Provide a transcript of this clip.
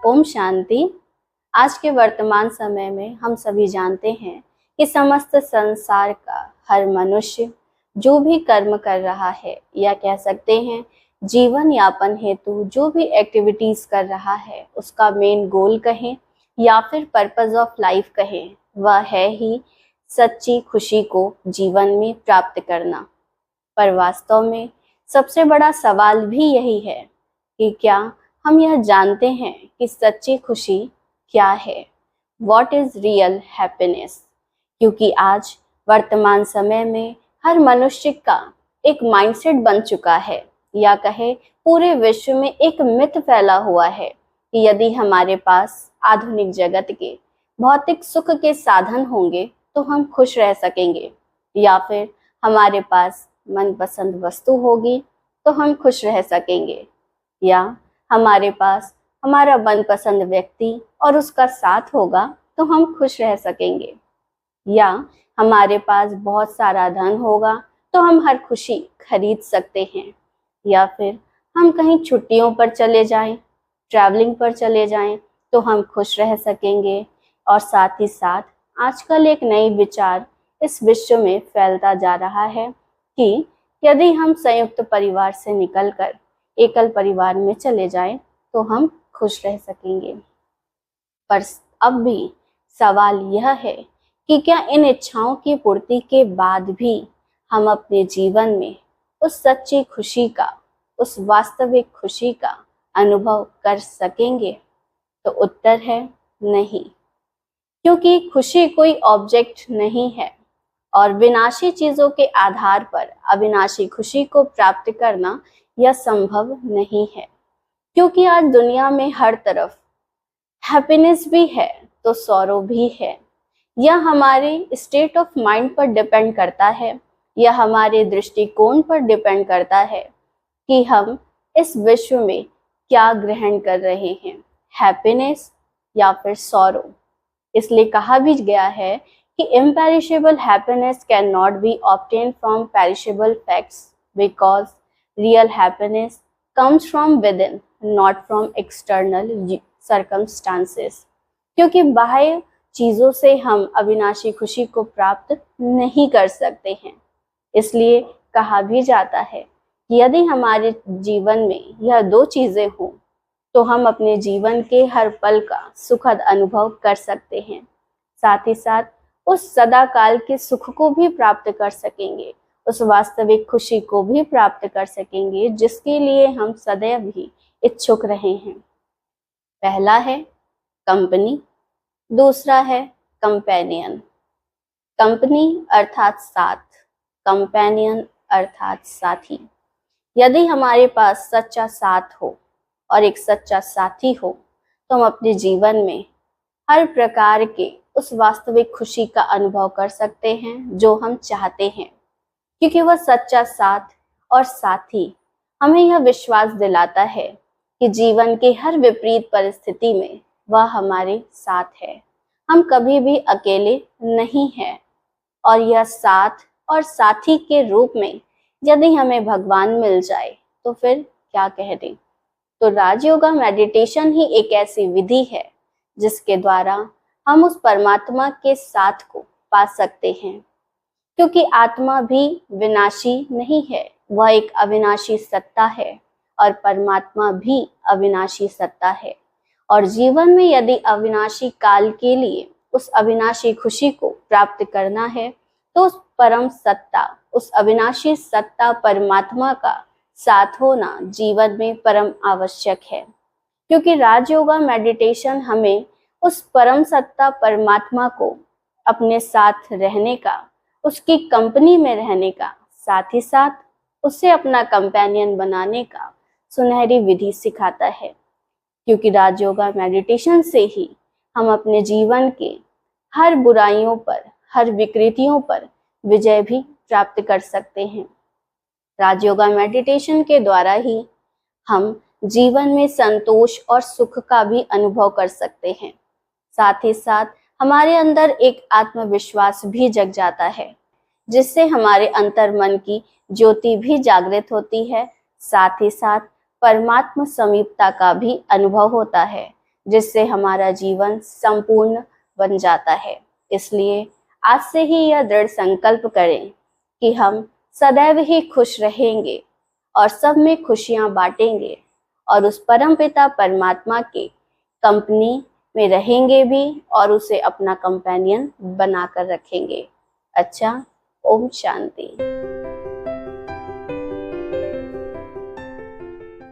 ओम शांति। आज के वर्तमान समय में हम सभी जानते हैं कि समस्त संसार का हर मनुष्य जो भी कर्म कर रहा है या कह सकते हैं जीवन यापन हेतु जो भी एक्टिविटीज कर रहा है उसका मेन गोल कहें या फिर पर्पस ऑफ लाइफ कहें, वह है ही सच्ची खुशी को जीवन में प्राप्त करना। पर वास्तव में सबसे बड़ा सवाल भी यही है कि क्या हम यह जानते हैं कि सच्ची खुशी क्या है, वॉट इज रियल हैप्पीनेस। क्योंकि आज वर्तमान समय में हर मनुष्य का एक माइंडसेट बन चुका है, या कहे पूरे विश्व में एक मिथ फैला हुआ है कि यदि हमारे पास आधुनिक जगत के भौतिक सुख के साधन होंगे तो हम खुश रह सकेंगे, या फिर हमारे पास मनपसंद वस्तु होगी तो हम खुश रह सकेंगे, या हमारे पास हमारा मनपसंद व्यक्ति और उसका साथ होगा तो हम खुश रह सकेंगे, या हमारे पास बहुत सारा धन होगा तो हम हर खुशी खरीद सकते हैं, या फिर हम कहीं छुट्टियों पर चले जाएं, ट्रैवलिंग पर चले जाएं तो हम खुश रह सकेंगे। और साथ ही साथ आजकल एक नई विचार इस विश्व में फैलता जा रहा है कि यदि हम संयुक्त परिवार से निकलकर एकल परिवार में चले जाएं तो हम खुश रह सकेंगे। पर अब भी सवाल यह है कि क्या इन इच्छाओं की पूर्ति के बाद भी हम अपने जीवन में उस सच्ची खुशी का, उस वास्तविक खुशी का अनुभव कर सकेंगे? तो उत्तर है नहीं, क्योंकि खुशी कोई ऑब्जेक्ट नहीं है और विनाशी चीजों के आधार पर अविनाशी खुशी को प्राप्त करना यह संभव नहीं है। क्योंकि आज दुनिया में हर तरफ हैप्पीनेस भी है तो सॉरो भी है। यह हमारे स्टेट ऑफ माइंड पर डिपेंड करता है, यह हमारे दृष्टिकोण पर डिपेंड करता है कि हम इस विश्व में क्या ग्रहण कर रहे हैं, हैप्पीनेस या फिर सॉरो। इसलिए कहा भी गया है कि imperishable happiness cannot be obtained from perishable facts because real happiness comes from within, not from external circumstances। क्योंकि बाह्य चीजों से हम अविनाशी खुशी को प्राप्त नहीं कर सकते हैं। इसलिए कहा भी जाता है कि यदि हमारे जीवन में यह दो चीजें हों तो हम अपने जीवन के हर पल का सुखद अनुभव कर सकते हैं, साथ ही साथ उस सदा काल के सुख को भी प्राप्त कर सकेंगे, उस वास्तविक खुशी को भी प्राप्त कर सकेंगे जिसके लिए हम सदैव ही इच्छुक रहे हैं। पहला है कंपनी, दूसरा है कंपेनियन। कंपनी अर्थात साथ, कंपेनियन अर्थात साथी। यदि हमारे पास सच्चा साथ हो और एक सच्चा साथी हो तो हम अपने जीवन में हर प्रकार के उस वास्तविक खुशी का अनुभव कर सकते हैं जो हम चाहते हैं, क्योंकि वह सच्चा साथ और साथी हमें यह विश्वास दिलाता है कि जीवन के हर विपरीत परिस्थिति में वह हमारे साथ है, हम कभी भी अकेले नहीं हैं। और यह साथ और साथी के रूप में यदि हमें भगवान मिल जाए तो फिर क्या कह दें। तो राजयोगा मेडिटेशन ही एक ऐसी विधि है जिसके द्वारा हम उस परमात्मा के साथ को पा सकते हैं, क्योंकि आत्मा भी विनाशी नहीं है, वह एक अविनाशी सत्ता है और परमात्मा भी अविनाशी सत्ता है। और जीवन में यदि अविनाशी काल के लिए उस अविनाशी खुशी को प्राप्त करना है तो उस परम सत्ता, उस अविनाशी सत्ता परमात्मा का साथ होना जीवन में परम आवश्यक है। क्योंकि राजयोगा मेडिटेशन हमें उस परम सत्ता परमात्मा को अपने साथ रहने का, उसकी कंपनी में रहने का, साथ ही साथ उसे अपना कंपेनियन बनाने का सुनहरी विधि सिखाता है। क्योंकि राजयोगा मेडिटेशन से ही हम अपने जीवन के हर बुराइयों पर, हर विकृतियों पर विजय भी प्राप्त कर सकते हैं। राजयोगा मेडिटेशन के द्वारा ही हम जीवन में संतोष और सुख का भी अनुभव कर सकते हैं। साथ ही साथ हमारे अंदर एक आत्मविश्वास भी जग जाता है, जिससे हमारे अंतर मन की ज्योति भी जागृत होती है। साथ ही साथ परमात्मा समीपता का भी अनुभव होता है, जिससे हमारा जीवन संपूर्ण बन जाता है। इसलिए आज से ही यह दृढ़ संकल्प करें कि हम सदैव ही खुश रहेंगे और सब में खुशियां बांटेंगे और उस परमपिता परमात्मा के कंपनी में रहेंगे भी और उसे अपना कंपेनियन बनाकर रखेंगे। अच्छा, ओम शांति।